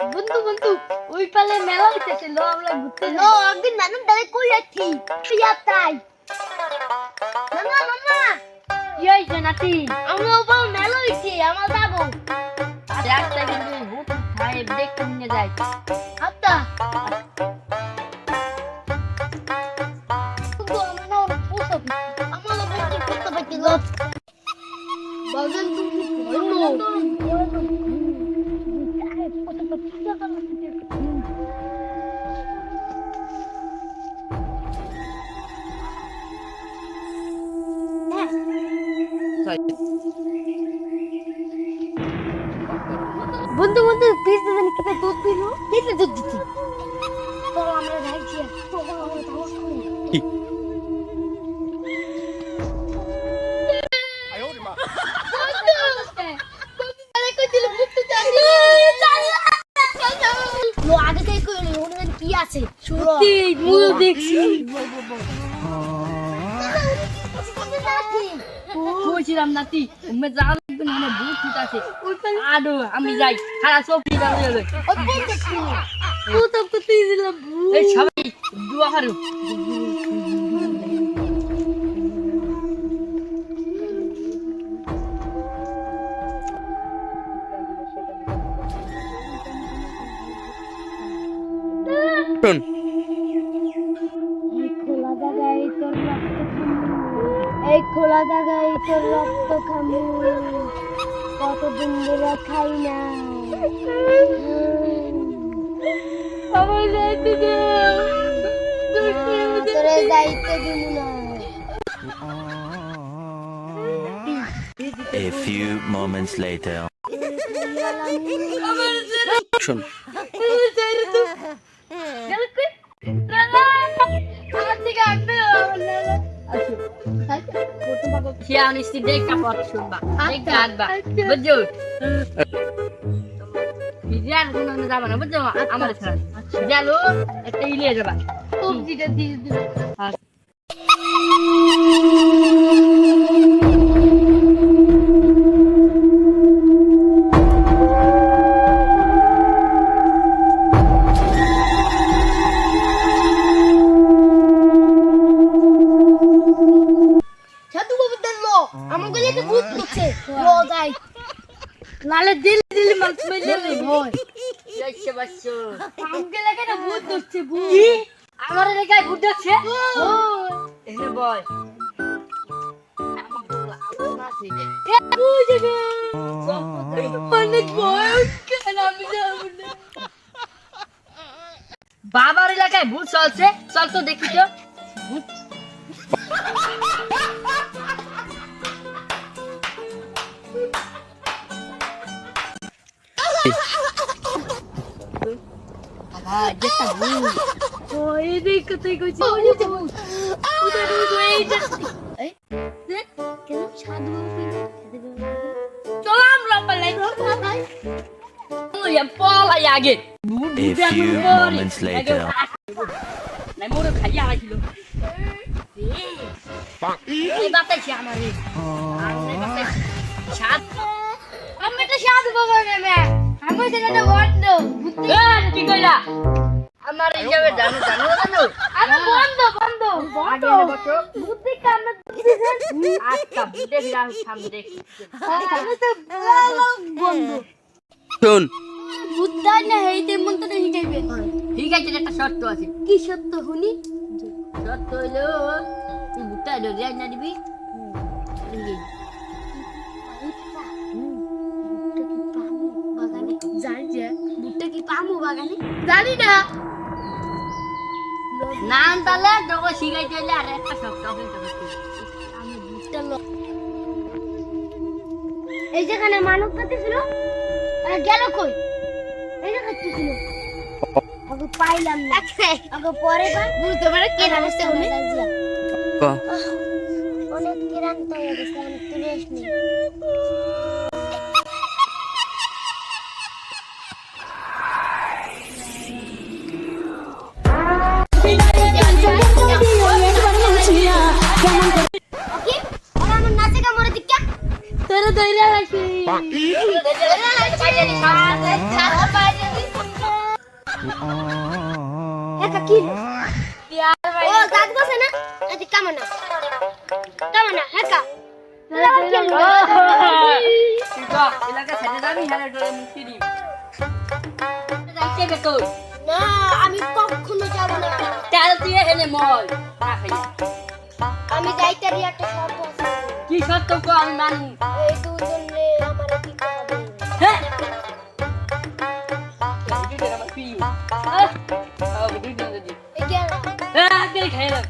বন্ধু বন্ধু ওই পালে মেলা হইতেছে লো আমরা ঘুরতে লো একদিন নানু দাঁড়ে কই যাচ্ছি তুই তাই মামা মামা কি হইছে নাতি আমরা ওপাল মেলা হইছে আমরা যাবো আরে একটা কিন্তু ভূত ভাই দেখতে নিয়ে যাই আচ্ছা তো আমরা না পুষো আমরা বলতে করতে পারি লো বাগান তুমি বলো বন্ধু বন্ধু প্লিজ তুমি কিভাবে দুধ পিলো কিভাবে দুধ দিচ্ছি তো আমরা যাইছি তো আমরা তাও করি আয় ওরে মা আরে কই দিল মুক্ত জানি লো আগে থেকে কই ওখানে কি আছে সত্যি মুলো দেখছি কইছিলাম নাতি তুমি যাও একদম মানে ভূত ভূত আছে আডো আমি যাই সারা সবজি দাও যাবে ও দেখছি ভূত তো তুই দিলাম এই সবাই দোয়া করো শুন এই খোলা জায়গায় তোর রক্ত খামু কতদিন ধরে খাই না আমার যাইতে দে তোরে যাইতে দিব না A few moments later. শুন Siang isti dek kapot sumba. Dek gadba. Betul. Biar guna na zaman betul আমার ছাড়া। জানো একটা ইলিয়ে যাবা। সবজিটা দিয়ে দিও। নালে দিল দিল মাছ মেলে রে ভয় যাইছে বাচ্চা আমকে লাগে না ভূত ধরছে ভূত কি আমার এলাকায় ভূত ধরছে এখানে বয় অনেক ভয় কেন আমি যাবো না বাবার এলাকায় ভূত চলছে চল তো দেখি তো ভূত যেটা ভূত ওই দেখ তুই কইছিস ওই যে ভূত উদা ওই যে এই দেখ কেন সাধু চল আমরা পালাই ওই পালাই আগে A few moments later. নাই মোরে খাইয়া আইছিল এই বাতে কি আমারে আমি বাতে সাধ আমি তো সাধু বাবা মেমে আমি যেটা বন্ধ বুদ্ধি কি কইলা আমার এই যাবে জানো জানো জানো আরে বন্ধ বন্ধ বন্ধ বুদ্ধি কাম দিছেন আচ্ছা বুদ্ধি ফিরা সামনে দেখ আমি তো বন্ধ শুন বুদ্ধা না হইতে মন তো হিটাইবে ঠিক আছে একটা শর্ত আছে কি শর্ত শুনি শর্ত হলো তুই বুদ্ধা ধরে না দিবি জানি না নাম তাহলে তোকে শিখাইতে হলে আর একটা সপ্তাহ আমি বুঝতে এই যেখানে মানব পাতি ছিল গেল কই এই জায়গায় ছিল আগে পাইলাম না আগে পরে বুঝতে পারে কে রাস্তা উনি অনেক ক্লান্ত হয়ে গেছে আমি তুলে আসনি তোরা দইরা আসি তোরা দইরা আসি একা কি ইয়ার ভাই ও দাঁত গছে না এদি কামনা একা তুই এলাকা ছেড়ে যাবি হ্যাঁ তোর মুক্তি দিই যাইতে বে তুই না আমি কখনো যাব না তেল দিয়ে হেনে মল না খাই আমি যাইতারি একটা শর্ত আছে কি সত্য কো আমি মানি এই দুজনে আমারে দিতে হবে হ্যাঁ এই যে আমার পি হ্যাঁ আ বুদ্ধি দিন দি এই গেল হ্যাঁ আগে খাই না